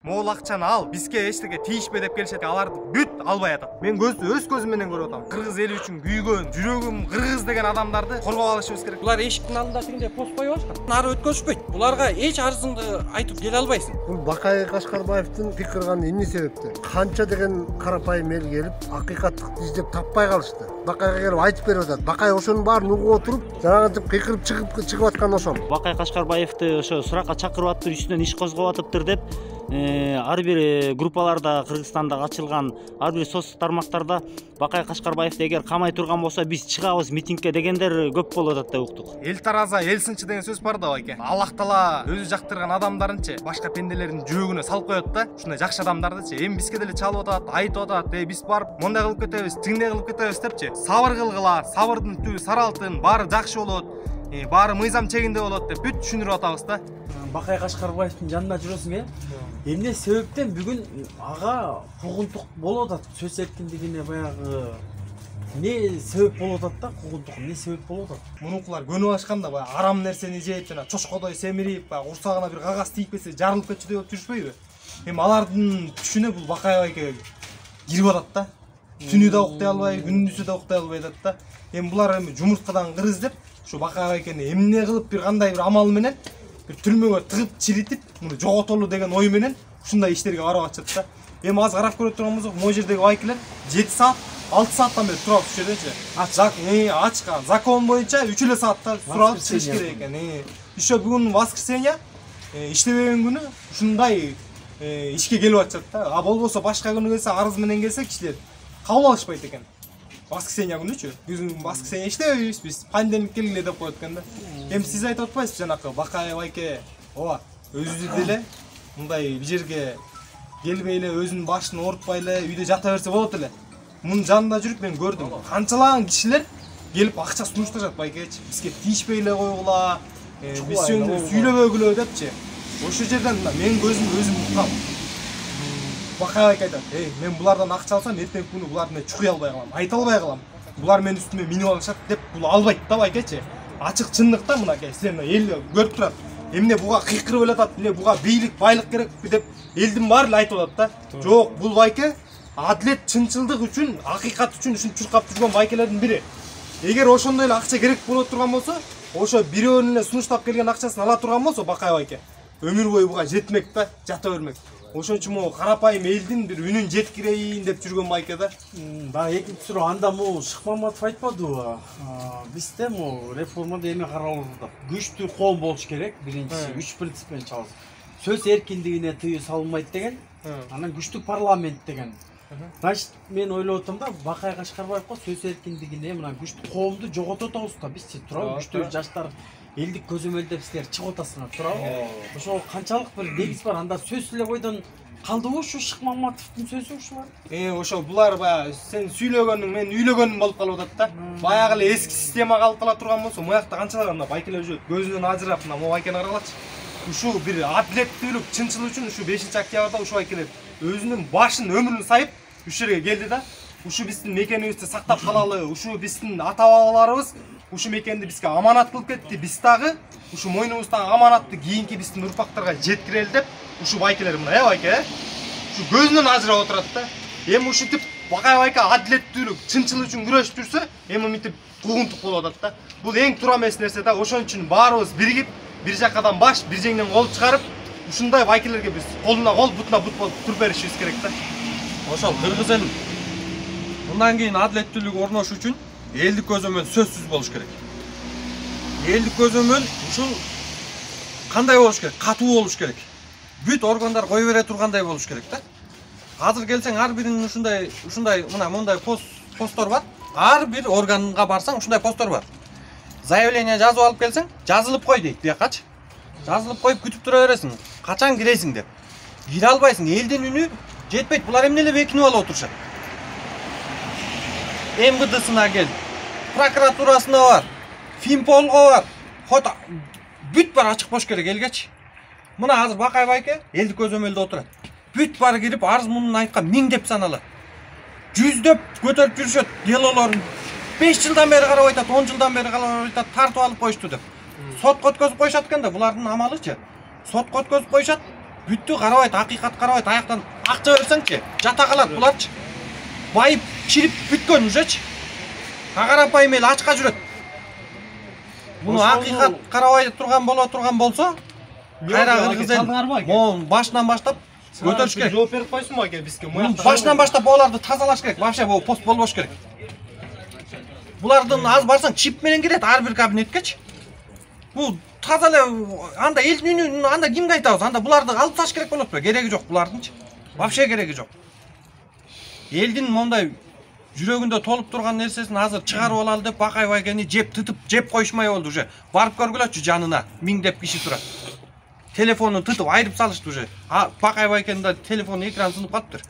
Могул акчаны ал, бизге эчтеке тийишпе деп келишет, аларды бүт албай атат. Мен өз көзүм менен көрүп атам. Кыргыз эли үчүн күйгөн, жүрөгүм кыргыз деген адамдарды коргоп алышыбыз керек. Булар эшиктин алдында тигиндей пост коюп атышкан. Нары өткөзүшпөйт. Буларга эч арызыңды айтып келе албайсың. Бул Бакай Кашкарбаевдин пикир кылганы эмне себептен? Канча деген карапайым эл келип, акыйкаттыкты издеп таппай калышты. Бакайга келип айтып берип атат. Бакай ошонун баарын угуп отуруп, жанагынтип кыйкырып чыгып аткан ошол. Бакай Кашкарбаевди ошо суракка чакырып атыптыр, үстүнөн иш козгоп атыптыр деп ар бир группаларда Кыргызстанда ачылган ар бир социалдык тармактарда Бакай Кашкарбаевди эгер камай турган болсо биз чыгабыз митингке дегендер көп болуп атат деп уктук. Эл тараза, эл сынчы деген сөз бар да байке. Аллах таала өзү жактырган адамдарынчы башка пенделердин жүрөгүнө салып коет да. Ушундай жакшы адамдардычы эми бизге деле чалып атат, айтып атат, биз барып мондай кылып кетебиз, тигиндей кылып кетебиз депчи. Сабыр кылгыла, сабырдын түбү саралтын, баары жакшы болот. Баары мыйзам чегинде болот деп бүт түшүндүрүп атабыз да. Бакай Кашкарбаевдин жанында жүрөсүң эмне себептен бүгүн ага куугунтук болуп атат? Сөз эркиндигине баягы эмне себеп болуп атат да? Куугунтук эмне себеп болуп атат? Мунукулар көнүп ашканда баягы арам нерсени жеп, жана чочкодой семирип, баягы курсагына бир кагаз тийип кетсе жарылып кетчү деп жүрүшпөйбү? Эми алардын түшүнө бул Бакай байке кирип атат да. Түнү да уктай албай, күндүзү да уктай албай атат да. Эми булар эми жумурткадан кырыз деп, ушу Бакай байкени эмне кылып бир кандай бир амал менен бир түрмөгө тыгып чиритип, муну жоготолу деген ой менен ушундай иштерге барып атышат да. Эми азыр карап көрө турган болсок, могу жердеги байкелер 7 саат, 6 сааттан бери турабыз ушул жердечи. Ачкан. Закон боюнча 3 эле саатта турабыз чыгыш керек экен. Еще бүгүн воскресенье, иштебеген күнү ушундай ишке келип атышат да. А болбосо башка күнү келсе, арыз менен келсе кишилер кабыл алышпайт экен. Воскресенье күнүчү. Бүгүн воскресенье иштебейбиз биз. Понедельник келгиле деп коет экен да. Эми сиз айтып атпайсызбы жанакы Бакай байке, ооба, өзү деле мындай бир жерге келбей эле өзүнүн башын оорутпай эле үйдө жата берсе болот эле. Мунун жанында жүрүп мен көрдүм. Канчалаган кишилер келип акча сунушташат байкечи. Бизге тийишпей эле койгула, биз сүйлөбөгүлө депчи. Ошол жерден мен көзүм өзүм уккам. Бакай байке айтат, мен булардан акча алсам, эртең күнү буларды мен чукуй албай калам, айта албай калам. Булар менин үстүмө минип алышат деп бул албайт да байкечи. Ачык чындыкта мынакей, силер эл көрүп турат. Эмне буга кыйкырып эле атат, эле буга бийлик, байлык керекпи деп элдин баары эле айтып атат да. Жок, бул байке адилет, чынчылдык үчүн, акыйкат үчүн ушинтип чуркап жүргөн байкелердин бири. Эгер ошондой эле акча керек боло турган болсо, ошо бирөөнүн эле сунуштап келген акчасын ала турган болсо Бакай байке өмүр бою буга жетмек да, жата бермек. Ошон үчүн могу карапайым элдин бир үнүн жеткирейин деп жүргөн байке да. Дагы экинчи суроо, анда могу Шыкмаматов айтпадыбы? Бизде могу реформада эме каралды. Күчтүү коом болуш керек, биринчиси, 3 принциппен чалабыз. Сөз эркиндигине тыюу салынбайт деген, анан күчтүү парламент деген. Значит, мен ойлоп атам да, Бакай Кашкарбаевго сөз эркиндигине, мына күчтүү коомду жоготуп атабыз да, биз туурабы, күчтүү жаштар элдик көзөмөлдөп силер чыгып атасыңар, туурабы? Ошол канчалык бир негиз бар, анда сөз эле бойдон калдыбы ушу Шыкмаматовдун сөзү ушулар? Ошо булар баягы сен сүйлөгөнүң менен үйлөгөнүң болуп калып атат да. Баягы эле эски система калып кала турган болсо, моякта канчалаган байкелер жүрөт, көзүнөн ажырап, мына могу байкени карагылачы. Ушу бир адилеттүүлүк, чынчылык үчүн ушу 5-октябрда ушу байкелер өзүнүн башын, өмүрүн сайып ушул жерге келди да. Ушу биздин мекенибизди сактап калалы, ушу биздин ата-бабаларыбыз ушу мекенди бизге аманат кылып кетти. Биз дагы ушу мойнубуздагы аманатты кийинки биздин урпактарга жеткирели деп ушу байкелер мына, байке, ушу көзүнөн ажырап отурат да. Эми ушинтип Бакай байке адилеттүүлүк, чынчылык үчүн күрөшүп жүрсө, эми мынтип куугунтук болуп атат да. Бул эң туура эмес нерсе да. Ошон үчүн баарыбыз биригип, бир жакадан баш, бир жеңден кол чыгарып, ушундай байкелерге биз колуна кол, бутуна бут болуп туруп беришибиз керек да. Ошол кыргыз эл мындан кийин адилеттүүлүк орношу үчүн элдик көзөмөл сөзсүз болуш керек. Элдик көзөмөл ушул кандай болуш керек? Катуу болуш керек. Бүт органдар кое бере тургандай болуш керек да. Азыр келсең ар биринин ушундай мындай посттор бар. Ар бир органга барсаң ушундай посттор бар. Заявление жазып алып келсең, жазылып кой дейт биякачы. Жазылып коюп күтүп тура бересиң. Качан киресиң деп. Кире албайсың. Элдин үнү жетпейт. Булар эмне эле бекинип алып отурушат. МВДсына кел, прокуратурасына бар, Финполго бар. Хот бүт бар ачык болуш керек элгечи. Мына азыр Бакай байке элдик көзөмөлдө отурат. Бүт бар кирип арыз мунун айткан 1000 деп саналат. 100 көтөрүп жүрүшөт делолорун. 5 жылдан бери карап айтат, 10 жылдан бери карап айтат, тартып алып коюшту деп. Сотко өткөзүп коюшат экен да, булардын амалычы. Сотко өткөзүп коюшат. бүттү карабайт, акыйкат карабайт, аяктан акча берсеңчи, жата калат буларчы. Байып, чирип бүткөн ужечи. Карапайым эл ачка жүрөт. Муну акыйкат карабай турган болсо, кайра кыргыз эл могу башынан баштап көтөрүш керек. Жооп берип койсунбу аке бизге? Башынан баштап буларды тазалаш керек. Вообще бул пост болбош керек. Булардын аз барсаң чип менен кирет ар бир кабинеткечи. Бул таза эле анда элдин үнүн анда кимге айтабыз? Анда буларды алып таш керек болот бе? Кереги жок булардынчы. Вообще кереги жок. Элдин мондай жүрөгүндө толуп турган нерсесин азыр чыгарып алалы деп Бакай Байкени жеп коюшмай болду уже. Барып көргүлөчү жанына миңдеп киши турат. Телефонун тытып айырып салышты уже. Бакай Байкенде телефонун экраны сынып калыптыр.